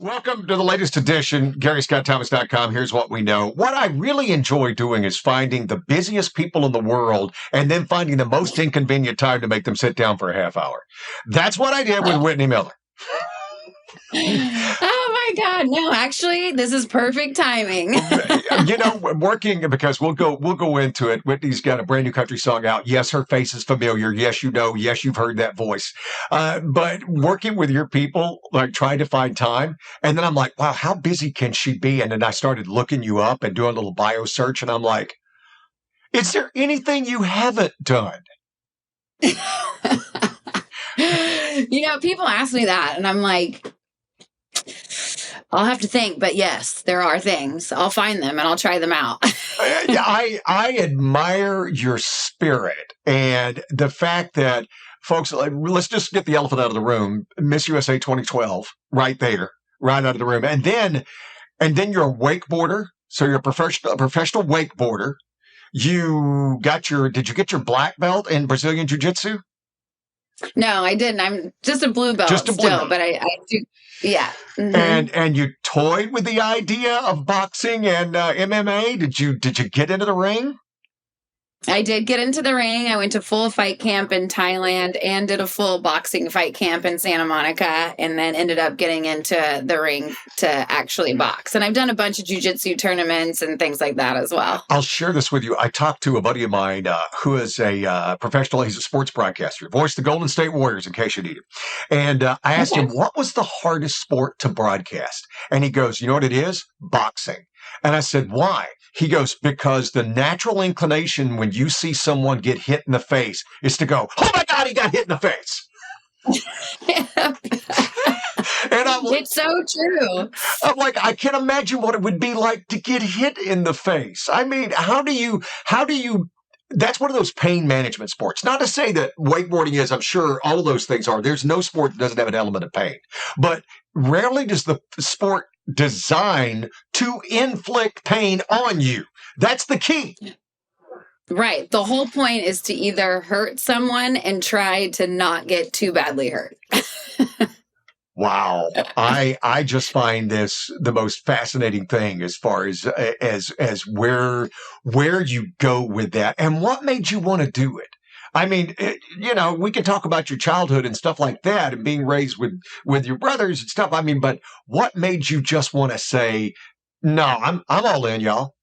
Welcome to the latest edition, GaryScottThomas.com. Here's what we know. What I really enjoy doing is finding the busiest people in the world and then finding the most inconvenient time to make them sit down for a half hour. That's what I did with Whitney Miller. Oh my God. No, actually, this is perfect timing. Working because we'll go into it. Whitney's got a brand new country song out. Yes, her face is familiar. Yes, you know. Yes, you've heard that voice. But working with your people, like trying to find time. And then I'm like, wow, how busy can she be? And then I started looking you up and doing a little bio search. And I'm like, is there anything you haven't done? People ask me that and I'm like, I'll have to think, but yes, there are things. I'll find them and I'll try them out. I admire your spirit and the fact that folks, let's just get the elephant out of the room. Miss USA 2012, right there, right out of the room. And then you're a wakeboarder. So you're a professional wakeboarder. Did you get your black belt in Brazilian Jiu-Jitsu? No, I didn't. I'm just a blue belt still, but I do. Yeah. Mm-hmm. And you toyed with the idea of boxing and MMA. Did you get into the ring? I did get into the ring. I went to full fight camp in Thailand and did a full boxing fight camp in Santa Monica, and then ended up getting into the ring to actually box. And I've done a bunch of jiu-jitsu tournaments and things like that as well. I'll share this with you. I talked to a buddy of mine who is a professional. He's a sports broadcaster. Voiced the Golden State Warriors, in case you need him. And I asked him, what was the hardest sport to broadcast? And he goes, you know what it is? Boxing. And I said, why? He goes, because the natural inclination when you see someone get hit in the face is to go, oh my God, he got hit in the face. And it's so true. I'm like, I can't imagine what it would be like to get hit in the face. I mean, how do you, that's one of those pain management sports. Not to say that wakeboarding is, I'm sure all of those things are. There's no sport that doesn't have an element of pain. But rarely does the sport design to inflict pain on you. That's the key. Right. The whole point is to either hurt someone and try to not get too badly hurt. Wow. I just find this the most fascinating thing as far as where you go with that and what made you want to do it. I mean, we can talk about your childhood and stuff like that and being raised with your brothers and stuff. I mean, but what made you just want to say, no, I'm all in, y'all?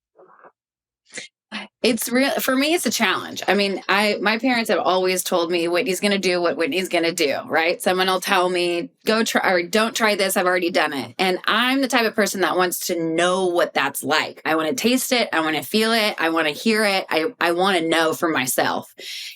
It's real for me. It's a challenge. I mean, my parents have always told me Whitney's going to do what Whitney's going to do, right? Someone will tell me, go try or don't try this. I've already done it. And I'm the type of person that wants to know what that's like. I want to taste it. I want to feel it. I want to hear it. I want to know for myself.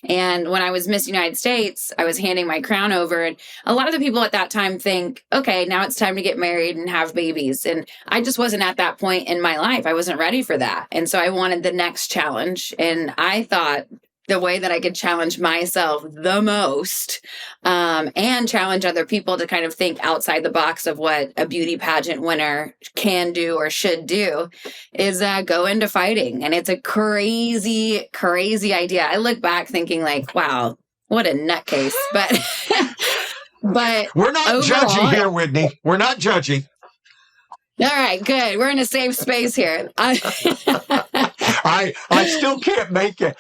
And when I was Miss United States, I was handing my crown over. And a lot of the people at that time think, okay, now it's time to get married and have babies. And I just wasn't at that point in my life. I wasn't ready for that. And so I wanted the next challenge. And I thought the way that I could challenge myself the most and challenge other people to kind of think outside the box of what a beauty pageant winner can do or should do is go into fighting. And it's a crazy, crazy idea. I look back thinking like, wow, what a nutcase. But we're not overall, judging here, Whitney. We're not judging. All right, good. We're in a safe space here. I still can't make it.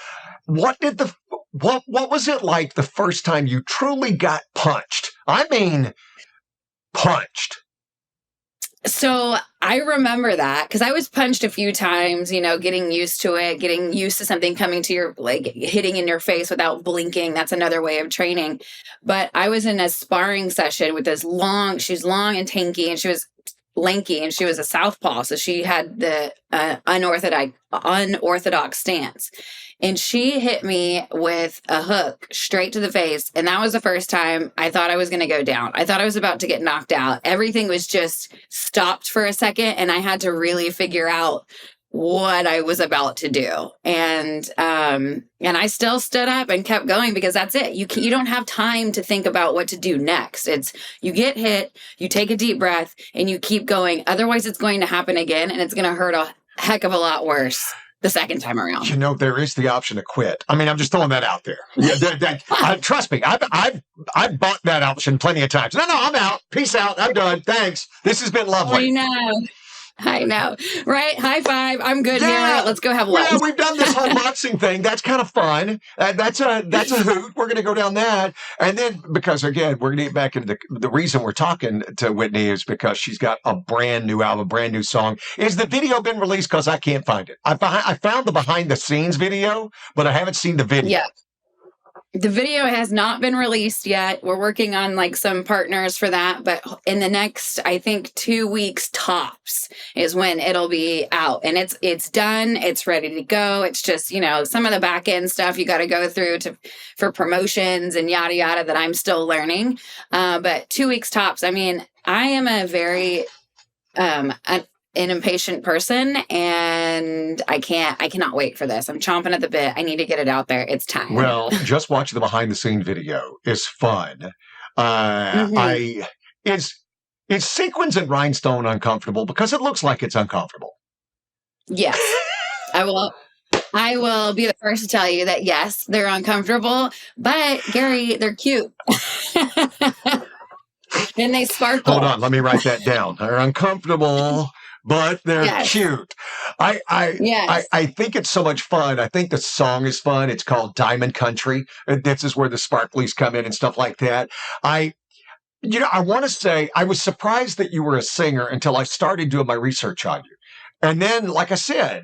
What was it like the first time you truly got punched? I mean, punched. So I remember that because I was punched a few times, getting used to it, getting used to something coming to your, like hitting in your face without blinking. That's another way of training. But I was in a sparring session with she's long and tanky, and she was lanky, and she was a southpaw, so she had the unorthodox stance, and she hit me with a hook straight to the face, and that was the first time I thought I was going to go down. I thought I was about to get knocked out. Everything was just stopped for a second, and I had to really figure out what I was about to do. And I still stood up and kept going because that's it. You don't have time to think about what to do next. It's you get hit, you take a deep breath, and you keep going. Otherwise, it's going to happen again, and it's going to hurt a heck of a lot worse. the second time around. You know, there is the option to quit. I mean, I'm just throwing that out there. Yeah, trust me, I've bought that option plenty of times. No, I'm out. Peace out. I'm done. Thanks. This has been lovely. I know. Right? High five. I'm good here. Let's go have lunch. Yeah, we've done this whole boxing thing. That's kind of fun. That's a hoot. We're going to go down that. And then, because again, we're going to get back into the reason we're talking to Whitney is because she's got a brand new album, brand new song. Is the video been released? Because I can't find it. I found the behind the scenes video, but I haven't seen the video. Yeah. The video has not been released yet. We're working on like some partners for that, but in the next, I think 2 weeks tops is when it'll be out, and it's done. It's ready to go. It's just, you know, some of the back end stuff you got to go through for promotions and yada, yada that I'm still learning. But 2 weeks tops. I mean, I am a very, an impatient person, and I cannot wait for this. I'm chomping at the bit. I need to get it out there. It's time. Well, just watching the behind the scene video is fun. Is sequins and rhinestone uncomfortable? Because it looks like it's uncomfortable. Yes. I will be the first to tell you that yes, they're uncomfortable, but Gary, they're cute. And they sparkle. Hold on, let me write that down. They're uncomfortable, but they're cute. I think it's so much fun. I think the song is fun. It's called Diamond Country. This is where the sparklies come in and stuff like that. I want to say I was surprised that you were a singer until I started doing my research on you. And then, like I said,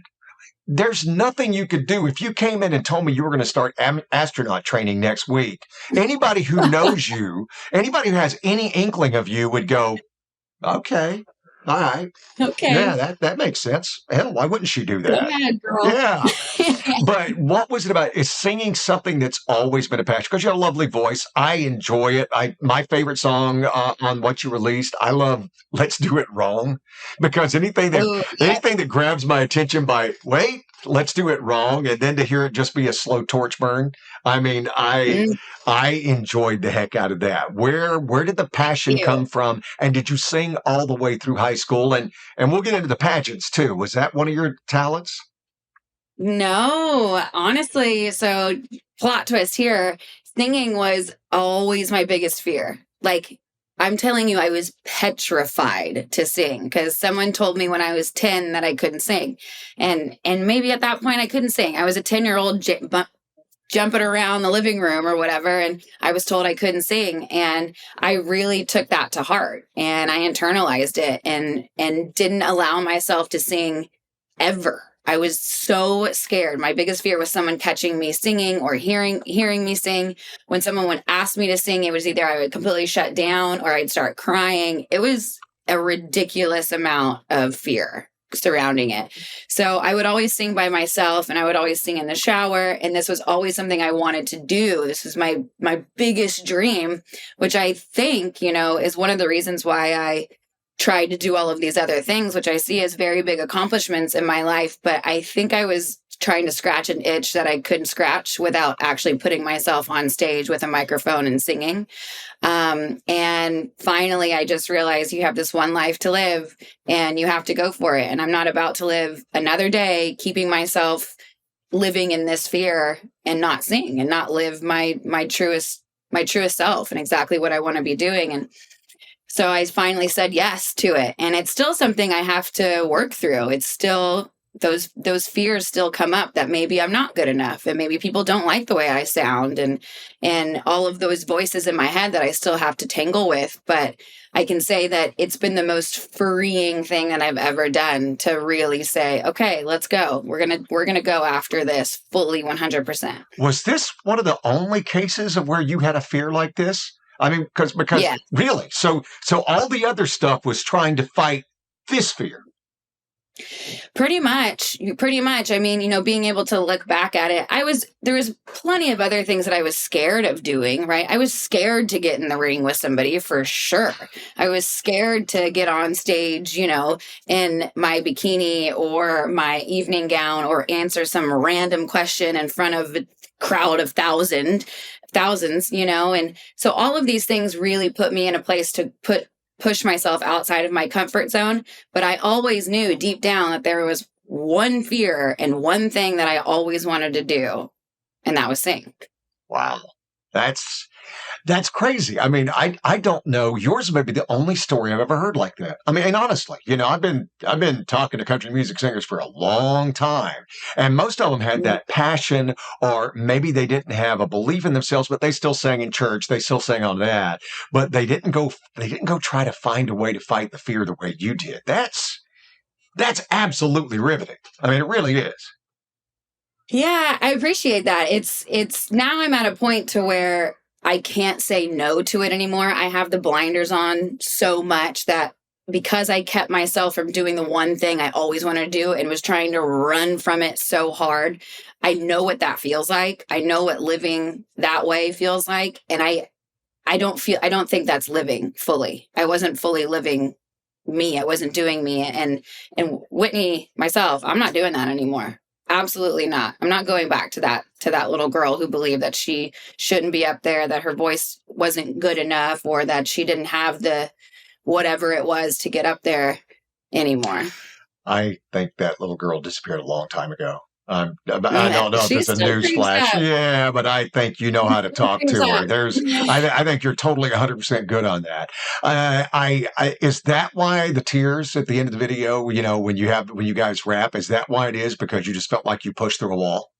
there's nothing you could do. If you came in and told me you were going to start astronaut training next week, anybody who knows you, anybody who has any inkling of you would go, okay. All right. Okay. Yeah, that makes sense. Hell, why wouldn't she do that? Go ahead, girl. Yeah. But what was it about? Is singing something that's always been a passion? Because you have a lovely voice. I enjoy it. My favorite song on what you released, I love Let's Do It Wrong. Because anything that grabs my attention by, wait, let's do it wrong, and then to hear it just be a slow torch burn. I mean, I enjoyed the heck out of that. Where did the passion come from? And did you sing all the way through high school? And we'll get into the pageants too. Was that one of your talents? No, honestly. So plot twist here. Singing was always my biggest fear. Like, I'm telling you, I was petrified to sing because someone told me when I was 10 that I couldn't sing. And maybe at that point I couldn't sing. I was a 10-year-old jumping around the living room or whatever, and I was told I couldn't sing. And I really took that to heart, and I internalized it and didn't allow myself to sing ever. I was so scared. My biggest fear was someone catching me singing or hearing me sing. When someone would ask me to sing, it was either I would completely shut down or I'd start crying. It was a ridiculous amount of fear surrounding it. So I would always sing by myself, and I would always sing in the shower. And this was always something I wanted to do. This was my biggest dream, which I think, is one of the reasons why I tried to do all of these other things, which I see as very big accomplishments in my life. But I think I was trying to scratch an itch that I couldn't scratch without actually putting myself on stage with a microphone and singing. And finally, I just realized you have this one life to live and you have to go for it. And I'm not about to live another day keeping myself living in this fear and not sing and not live my truest self and exactly what I want to be doing. And so I finally said yes to it. And it's still something I have to work through. It's still, those fears still come up that maybe I'm not good enough and maybe people don't like the way I sound and all of those voices in my head that I still have to tangle with. But I can say that it's been the most freeing thing that I've ever done to really say, okay, let's go. We're going to go after this fully 100%. Was this one of the only cases of where you had a fear like this? I mean, because really, so all the other stuff was trying to fight this fear. Pretty much. I mean, being able to look back at it, there was plenty of other things that I was scared of doing, right? I was scared to get in the ring with somebody for sure. I was scared to get on stage, in my bikini or my evening gown or answer some random question in front of a crowd of thousands, and so all of these things really put me in a place to push myself outside of my comfort zone. But I always knew deep down that there was one fear and one thing that I always wanted to do, and that was sing. Wow. That's crazy. I mean, I don't know. Yours may be the only story I've ever heard like that. I mean, and honestly, I've been talking to country music singers for a long time, and most of them had that passion, or maybe they didn't have a belief in themselves, but they still sang in church. They still sang on that, but they didn't go try to find a way to fight the fear the way you did. That's absolutely riveting. I mean, it really is. Yeah, I appreciate that. It's now I'm at a point to where I can't say no to it anymore. I have the blinders on so much that because I kept myself from doing the one thing I always wanted to do and was trying to run from it so hard, I know what that feels like. I know what living that way feels like. And I don't think that's living fully. I wasn't fully living me. I wasn't doing me. And Whitney, myself, I'm not doing that anymore. Absolutely not. I'm not going back to that little girl who believed that she shouldn't be up there, that her voice wasn't good enough, or that she didn't have the whatever it was to get up there anymore. I think that little girl disappeared a long time ago. I don't know if it's a news flash. Yeah, but I think you know how to talk to her. I think you're totally 100% good on that. Is that why the tears at the end of the video, when you guys rap, is that why it is? Because you just felt like you pushed through a wall?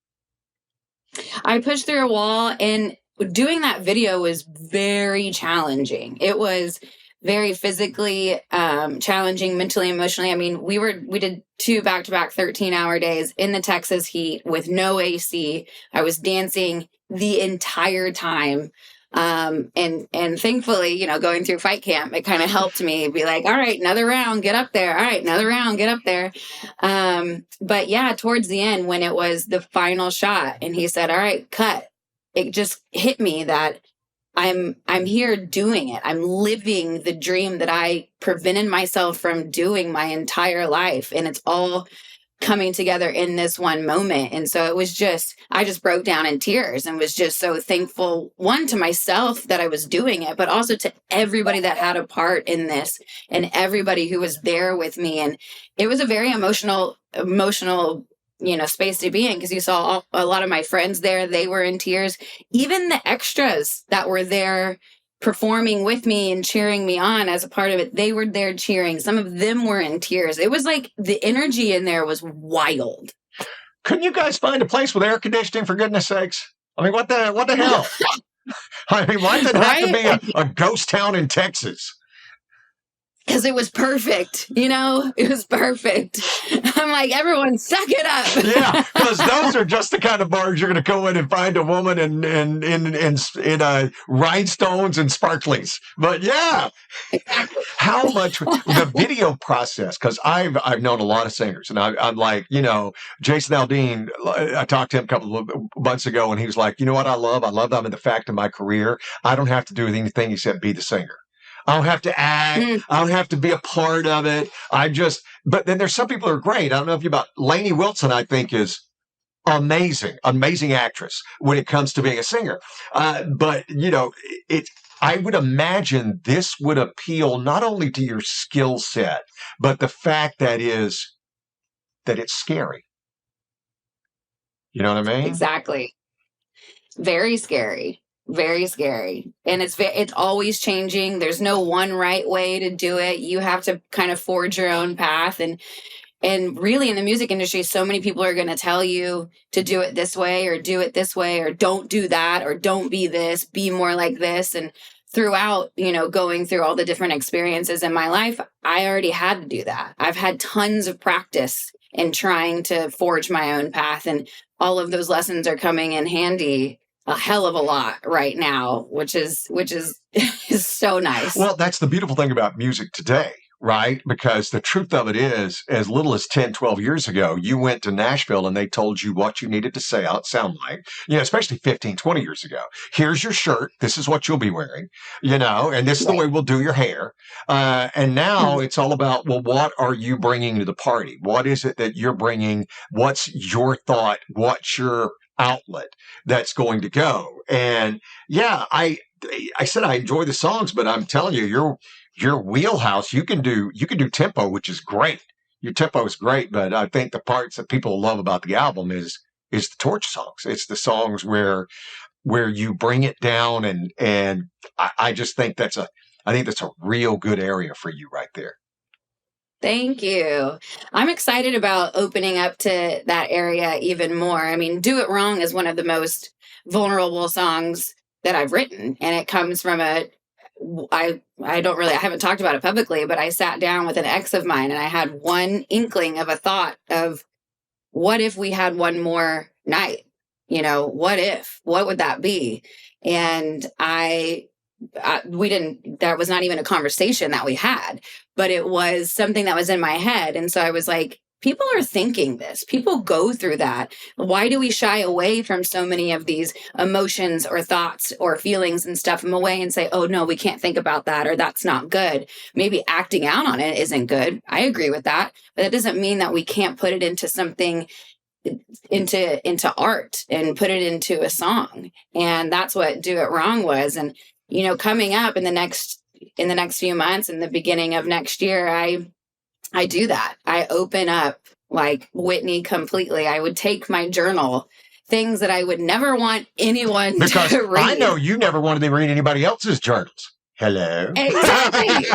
I pushed through a wall, and doing that video was very challenging. It was very physically challenging, mentally, emotionally. I mean, we did 2 back-to-back 13-hour days in the Texas heat with no AC. I was dancing the entire time. And thankfully, going through fight camp, it kind of helped me be like, all right, another round, get up there. All right, another round, get up there. But yeah, towards the end, when it was the final shot and he said, all right, cut, it just hit me that I'm here doing it. I'm living the dream that I prevented myself from doing my entire life. And it's all coming together in this one moment. And so I just broke down in tears and was just so thankful, one, to myself that I was doing it, but also to everybody that had a part in this and everybody who was there with me. And it was a very emotional, space to be in, because you saw a lot of my friends there. They were in tears. Even the extras that were there performing with me and cheering me on as a part of it, they were there cheering. Some of them were in tears. It was like the energy in there was wild. Couldn't you guys find a place with air conditioning, for goodness sakes? I mean, what the hell? I mean, why did it have to be a ghost town in Texas? Because it was perfect, it was perfect. I'm like, everyone suck it up. Yeah, because those are just the kind of bars you're going to go in and find a woman in rhinestones and sparklies. But yeah, exactly. How much the video process, because I've known a lot of singers, and I'm like, Jason Aldean, I talked to him a couple of months ago, and he was like, you know what I love? I love that I'm in the fact of my career, I don't have to do anything except be the singer. I don't have to act. I don't have to be a part of it. But then there's some people who are great. I don't know if about Lainey Wilson, I think is amazing actress when it comes to being a singer. But I would imagine this would appeal not only to your skill set, but the fact that it's scary. You know what I mean? Exactly. Very scary. Very scary. And it's always changing. There's no one right way to do it. You have to kind of forge your own path. And really in the music industry, so many people are going to tell you to do it this way or do it this way, or don't do that, or don't be this, be more like this. And throughout, going through all the different experiences in my life, I already had to do that. I've had tons of practice in trying to forge my own path. And all of those lessons are coming in handy a hell of a lot right now, which is is so nice. Well, that's the beautiful thing about music today, right? Because the truth of it is, as little as 10, 12 years ago, you went to Nashville and they told you what you needed to sound like, especially 15, 20 years ago. Here's your shirt. This is what you'll be wearing, and this is the way we'll do your hair. And now it's all about, well, what are you bringing to the party? What is it that you're bringing? What's your thought? What's your outlet that's going to go? And yeah, I said I enjoy the songs, but I'm telling you, your wheelhouse, you can do tempo, which is great. your tempo is great, but I think the parts that people love about the album is the torch songs. It's the songs where you bring it down, and I just think that's a real good area for you right there. Thank you. I'm excited about opening up to that area even more. I mean, Do It Wrong is one of the most vulnerable songs that I've written, and it comes from I haven't talked about it publicly, but I sat down with an ex of mine and I had one inkling of a thought of, what if we had one more night? What would that be? And that was not even a conversation that we had, but it was something that was in my head. And so I was like, people are thinking this. People go through that. Why do we shy away from so many of these emotions or thoughts or feelings and stuff them away and say, oh, no, we can't think about that, or that's not good. Maybe acting out on it isn't good. I agree with that. But that doesn't mean that we can't put it into something, into art, and put it into a song. And that's what Do It Wrong was. And, coming up in the next few months, in the beginning of next year, I do that. I open up like Whitney completely. I would take my journal, things that I would never want anyone to read. I know you never wanted to read anybody else's journals. Hello. Exactly.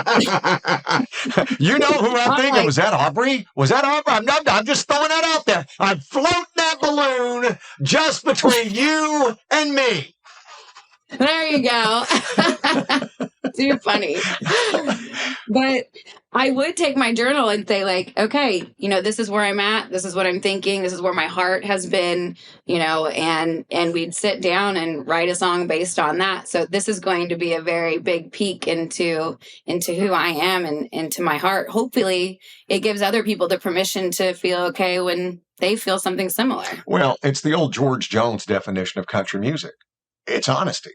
You know who I'm thinking? Was that Aubrey? I'm just throwing that out there. I'm floating that balloon just between you and me. There you go. Too funny. But I would take my journal and say, like, okay, this is where I'm at. This is what I'm thinking. This is where my heart has been, and we'd sit down and write a song based on that. So this is going to be a very big peek into who I am and into my heart. Hopefully it gives other people the permission to feel okay when they feel something similar. Well, it's the old George Jones definition of country music. It's honesty.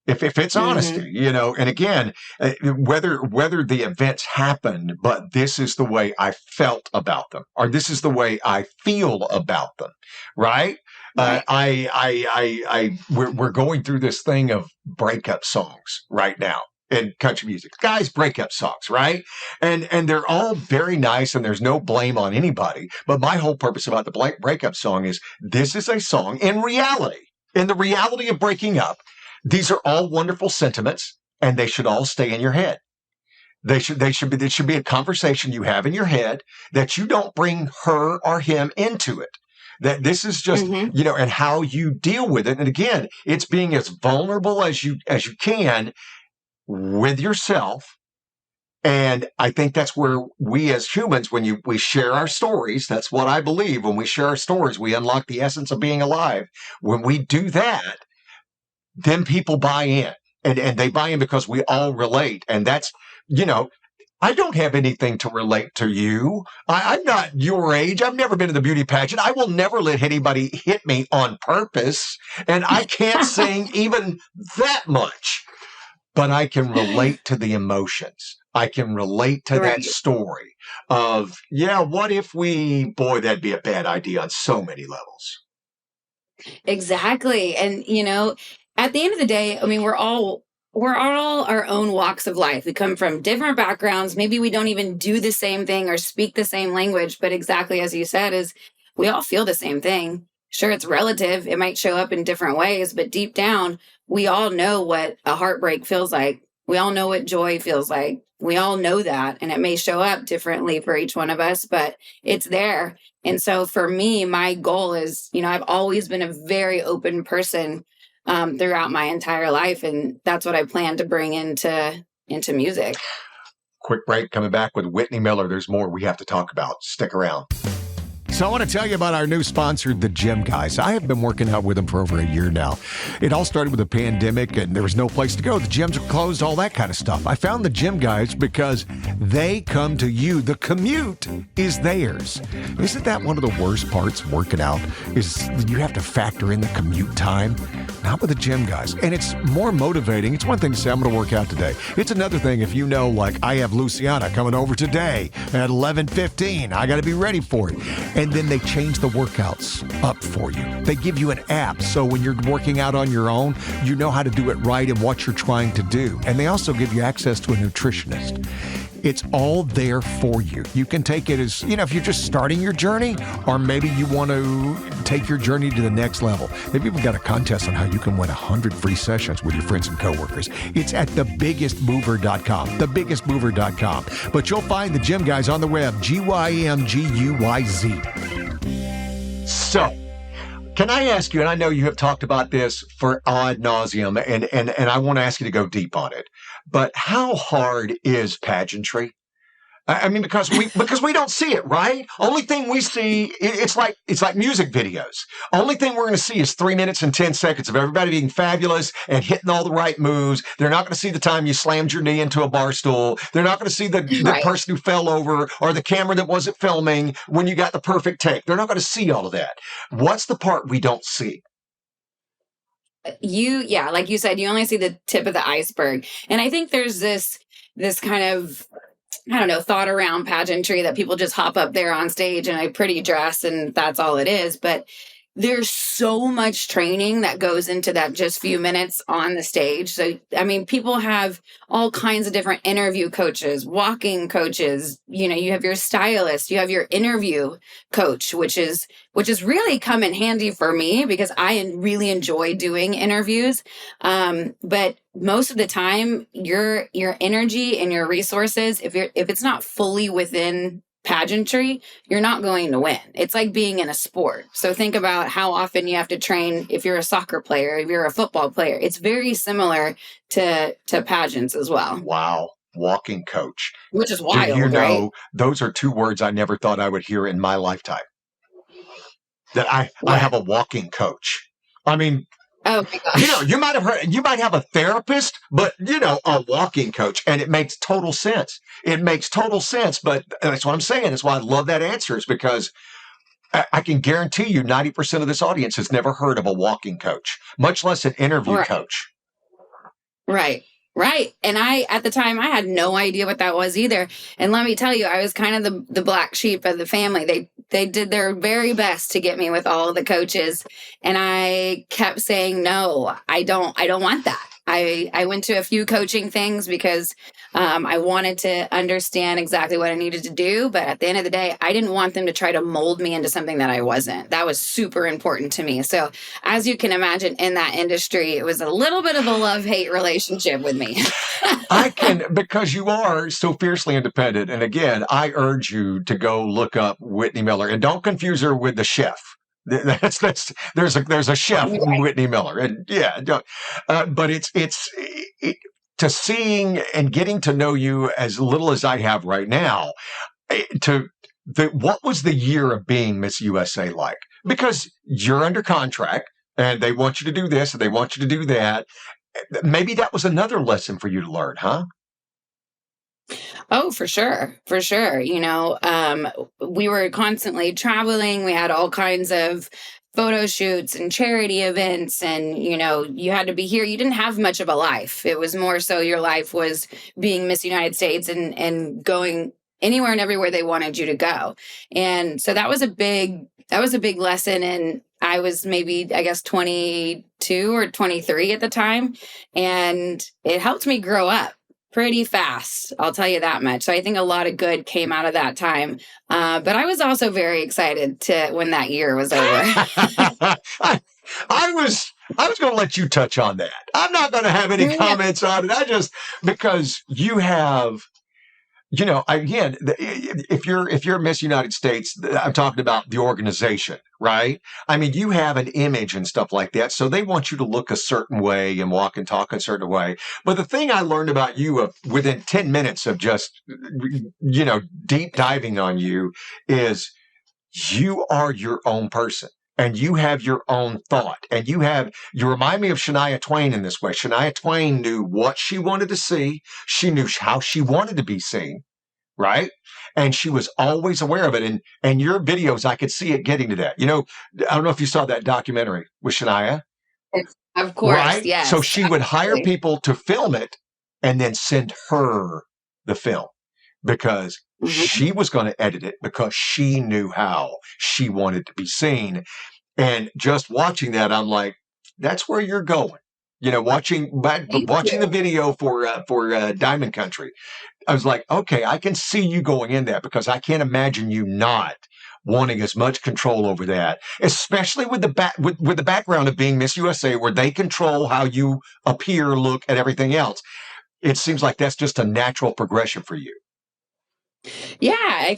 If it's honesty, and again, whether the events happened, but this is the way I felt about them, or this is the way I feel about them, right? Right. We're going through this thing of breakup songs right now in country music. Guys, breakup songs, right? And they're all very nice, and there's no blame on anybody. But my whole purpose about the breakup song is, this is a song in the reality of breaking up. These are all wonderful sentiments, and they should all stay in your head. There should be a conversation you have in your head, that you don't bring her or him into it. That this is just, and how you deal with it. And again, it's being as vulnerable as you can with yourself. And I think that's where we as humans, when we share our stories, that's what I believe. When we share our stories, we unlock the essence of being alive. When we do that, then people buy in, and they buy in because we all relate. And that's, I don't have anything to relate to you. I'm not your age. I've never been to the beauty pageant. I will never let anybody hit me on purpose. And I can't sing even that much, but I can relate to the emotions. I can relate to that story of, what if that'd be a bad idea on so many levels. Exactly. And, at the end of the day, I mean, we're all our own walks of life. We come from different backgrounds. Maybe we don't even do the same thing or speak the same language, but exactly as you said, is we all feel the same thing. Sure, it's relative. It might show up in different ways, but deep down, we all know what a heartbreak feels like. We all know what joy feels like. We all know that, and it may show up differently for each one of us, but it's there. And so for me, my goal is, I've always been a very open person throughout my entire life. And that's what I plan to bring into music. Quick break, coming back with Whitney Miller. There's more we have to talk about. Stick around. So I want to tell you about our new sponsor, The Gym Guys. I have been working out with them for over a year now. It all started with the pandemic, and there was no place to go. The gyms were closed, all that kind of stuff. I found The Gym Guys because they come to you. The commute is theirs. Isn't that one of the worst parts of working out, is you have to factor in the commute time? Not with The Gym Guys. And it's more motivating. It's one thing to say, I'm going to work out today. It's another thing if you know, like, I have Luciana coming over today at 11:15. I got to be ready for it. And then they change the workouts up for you. They give you an app, so when you're working out on your own, you know how to do it right and what you're trying to do. And they also give you access to a nutritionist. It's all there for you. You can take it as, if you're just starting your journey, or maybe you want to take your journey to the next level. They've even got a contest on how you can win 100 free sessions with your friends and coworkers. It's at thebiggestmover.com, thebiggestmover.com. But you'll find the gym guys on the web, GYMGUYZ. So, can I ask you, and I know you have talked about this for ad nauseum, and I want to ask you to go deep on it, but how hard is pageantry? I mean, because we don't see it, right? Only thing we see, it's like music videos. Only thing we're going to see is 3 minutes and 10 seconds of everybody being fabulous and hitting all the right moves. They're not going to see the time you slammed your knee into a bar stool. They're not going to see the person who fell over or the camera that wasn't filming when you got the perfect take. They're not going to see all of that. What's the part we don't see? Like you said, you only see the tip of the iceberg. And I think there's this kind of, I don't know, thought around pageantry that people just hop up there on stage in a pretty dress and that's all it is. But there's so much training that goes into that just few minutes on the stage. So, I mean, people have all kinds of different interview coaches, walking coaches, you have your stylist, you have your interview coach, which is really come in handy for me because I really enjoy doing interviews. But most of the time your energy and your resources, if it's not fully within pageantry, you're not going to win. It's like being in a sport. So think about how often you have to train if you're a soccer player, if you're a football player. It's very similar to pageants as well. Wow. Walking coach. Which is wild, right? Those are two words I never thought I would hear in my lifetime. That I have a walking coach. I mean, oh my gosh. You might have a therapist, but a walking coach, and it makes total sense. It makes total sense, but that's what I'm saying. That's why I love that answer, is because I can guarantee you 90% of this audience has never heard of a walking coach, much less an interview coach. Right. And at the time, I had no idea what that was either. And let me tell you, I was kind of the black sheep of the family. They did their very best to get me with all of the coaches. And I kept saying, no, I don't want that. I went to a few coaching things because I wanted to understand exactly what I needed to do. But at the end of the day, I didn't want them to try to mold me into something that I wasn't. That was super important to me. So as you can imagine, in that industry, it was a little bit of a love-hate relationship with me. Because you are so fiercely independent. And again, I urge you to go look up Whitney Miller, and don't confuse her with the chef. There's a chef, Whitney Miller, and but it's to seeing and getting to know you as little as I have right now. What was the year of being Miss USA like? Because you're under contract, and they want you to do this, and they want you to do that. Maybe that was another lesson for you to learn, huh? Oh, for sure. For sure. We were constantly traveling. We had all kinds of photo shoots and charity events, and, you had to be here. You didn't have much of a life. It was more so your life was being Miss United States and going anywhere and everywhere they wanted you to go. And so that was a big lesson. And I was maybe, I guess, 22 or 23 at the time. And it helped me grow up pretty fast. I'll tell you that much. So I think a lot of good came out of that time. But I was also very excited when that year was over. I was going to let you touch on that. I'm not going to have any comments on it. Because you have, again, if you're Miss United States, I'm talking about the organization, right? I mean, you have an image and stuff like that. So they want you to look a certain way and walk and talk a certain way. But the thing I learned about you within 10 minutes of just, deep diving on you is you are your own person. And you have your own thought, and you remind me of Shania Twain in this way. Shania Twain knew what she wanted to see. She knew how she wanted to be seen, right? And she was always aware of it. And your videos, I could see it getting to that. I don't know if you saw that documentary with Shania. Of course, right? Yes. So she would hire people to film it and then send her the film, because she was going to edit it, because she knew how she wanted to be seen. And just watching that, I'm like, that's where you're going. watching Thank the you. video for Diamond Country. I was like, okay, I can see you going in that because I can't imagine you not wanting as much control over that, especially with with the background of being Miss USA, where they control how you appear, look, and everything else. It seems like that's just a natural progression for you. Yeah,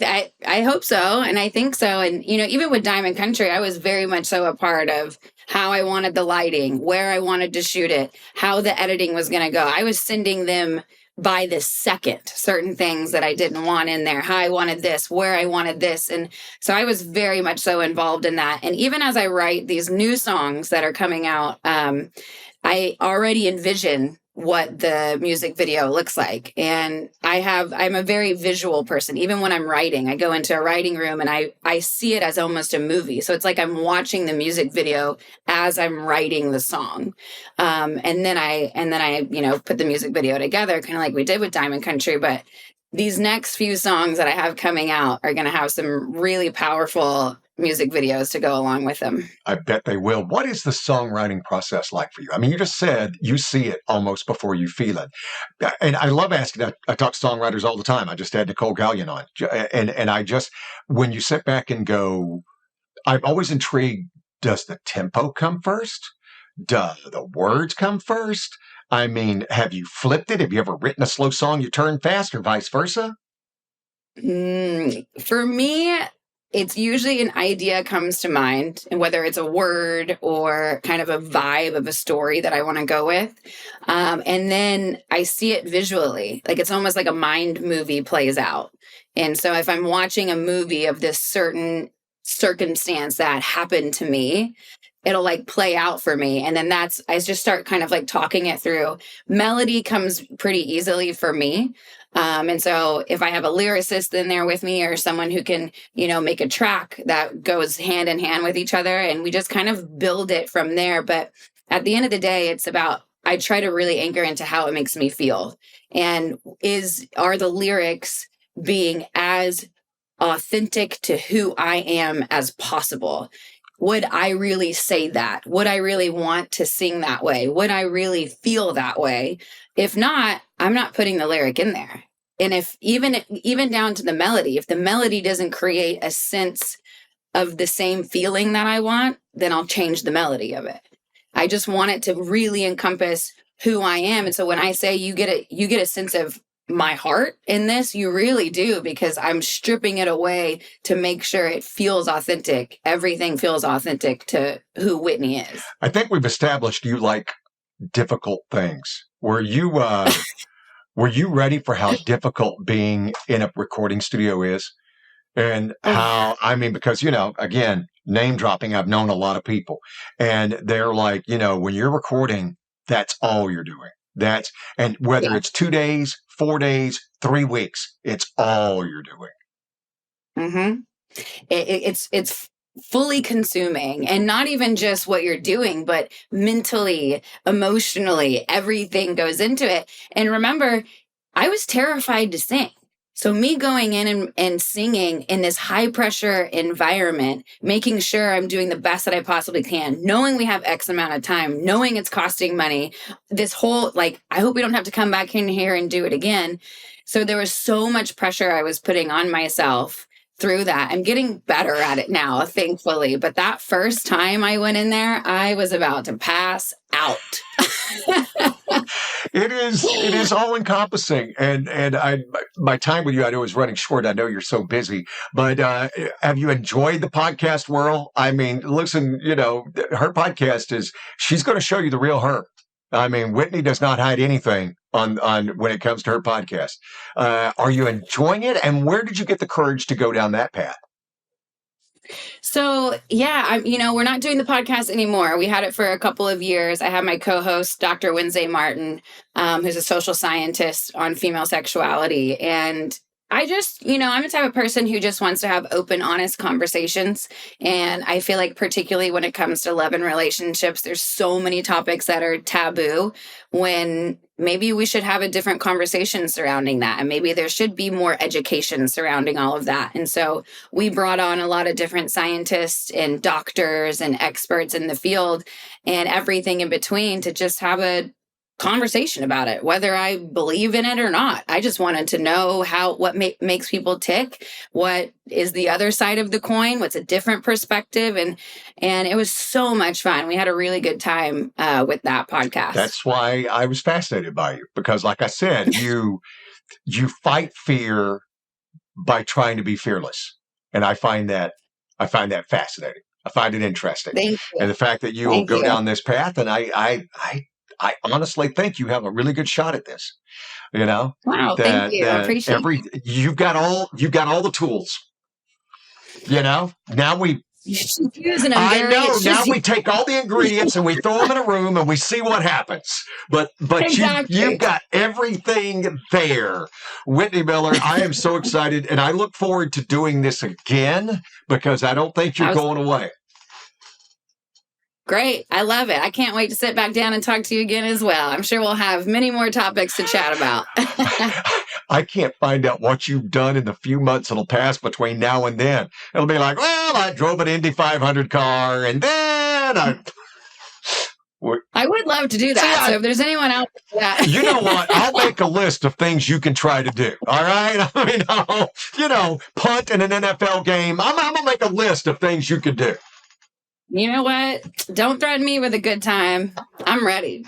I hope so. And I think so. And, even with Diamond Country, I was very much so a part of how I wanted the lighting, where I wanted to shoot it, how the editing was going to go. I was sending them by the second certain things that I didn't want in there, how I wanted this, where I wanted this. And so I was very much so involved in that. And even as I write these new songs that are coming out, I already envision what the music video looks like. And I'm a very visual person. Even when I'm writing, I go into a writing room and I see it as almost a movie. So it's like I'm watching the music video as I'm writing the song. And then I, put the music video together, kind of like we did with Diamond Country. But these next few songs that I have coming out are going to have some really powerful music videos to go along with them. I bet they will. What is the songwriting process like for you? I mean, you just said you see it almost before you feel it. And I love asking, I talk to songwriters all the time. I just had Nicole Gallion on. And I just, when you sit back and go, I'm always intrigued, does the tempo come first? Do the words come first? I mean, have you flipped it? Have you ever written a slow song you turn fast or vice versa? For me, it's usually an idea comes to mind, and whether it's a word or kind of a vibe of a story that I want to go with. And then I see it visually, like it's almost like a mind movie plays out. And so if I'm watching a movie of this certain circumstance that happened to me, it'll like play out for me. And then I just start kind of like talking it through. Melody comes pretty easily for me. And so if I have a lyricist in there with me or someone who can, make a track that goes hand in hand with each other, and we just kind of build it from there. But at the end of the day, it's about, I try to really anchor into how it makes me feel. And are the lyrics being as authentic to who I am as possible? Would I really say that? Would I really want to sing that way? Would I really feel that way? If not, I'm not putting the lyric in there. And if even down to the melody, if the melody doesn't create a sense of the same feeling that I want, then I'll change the melody of it. I just want it to really encompass who I am. And so when I say you get a sense of my heart in this, you really do, because I'm stripping it away to make sure it feels authentic. Everything feels authentic to who Whitney is. I think we've established you like difficult things. Were you ready for how difficult being in a recording studio is? And how, I mean, because, again, name dropping, I've known a lot of people, and they're like, when you're recording, that's all you're doing. And whether it's 2 days, 4 days, 3 weeks, it's all you're doing. Mm-hmm. It's fully consuming, and not even just what you're doing, but mentally, emotionally, everything goes into it. And remember, I was terrified to sing. So me going in and singing in this high pressure environment, making sure I'm doing the best that I possibly can, knowing we have X amount of time, knowing it's costing money, this whole, like, I hope we don't have to come back in here and do it again. So there was so much pressure I was putting on myself through that. I'm getting better at it now, thankfully. But that first time I went in there, I was about to pass out. It is all encompassing, and my time with you, I know, is running short. I know you're so busy, but have you enjoyed the podcast world? I mean, listen, her podcast she's going to show you the real her. I mean, Whitney does not hide anything on when it comes to her podcast. Are you enjoying it? And where did you get the courage to go down that path? So yeah, we're not doing the podcast anymore. We had it for a couple of years. I have my co-host, Dr. Wednesday Martin, who's a social scientist on female sexuality. And I just, I'm the type of person who just wants to have open, honest conversations. And I feel like particularly when it comes to love and relationships, there's so many topics that are taboo when maybe we should have a different conversation surrounding that. And maybe there should be more education surrounding all of that. And so we brought on a lot of different scientists and doctors and experts in the field and everything in between to just have a conversation about it, whether I believe in it or not. I just wanted to know what makes people tick, what is the other side of the coin, what's a different perspective, and it was so much fun. We had a really good time with that podcast. That's why I was fascinated by you, because, like I said, you fight fear by trying to be fearless, and I find that fascinating. I find it interesting, and the fact that you will go down this path, and I honestly think you have a really good shot at this. Wow, thank you. I appreciate it. You've got all the tools. Now we now we take all the ingredients and we throw them in a room and we see what happens. But exactly. you've got everything there. Whitney Miller, I am so excited, and I look forward to doing this again because I don't think you're going away. Great. I love it. I can't wait to sit back down and talk to you again as well. I'm sure we'll have many more topics to chat about. I can't find out what you've done in the few months that'll pass between now and then. It'll be like, well, I drove an Indy 500 car, and then I would love to do that. So if there's anyone out there you know what? I'll make a list of things you can try to do. All right? I mean, punt in an NFL game. I'm going to make a list of things you could do. You know what? Don't threaten me with a good time. I'm ready.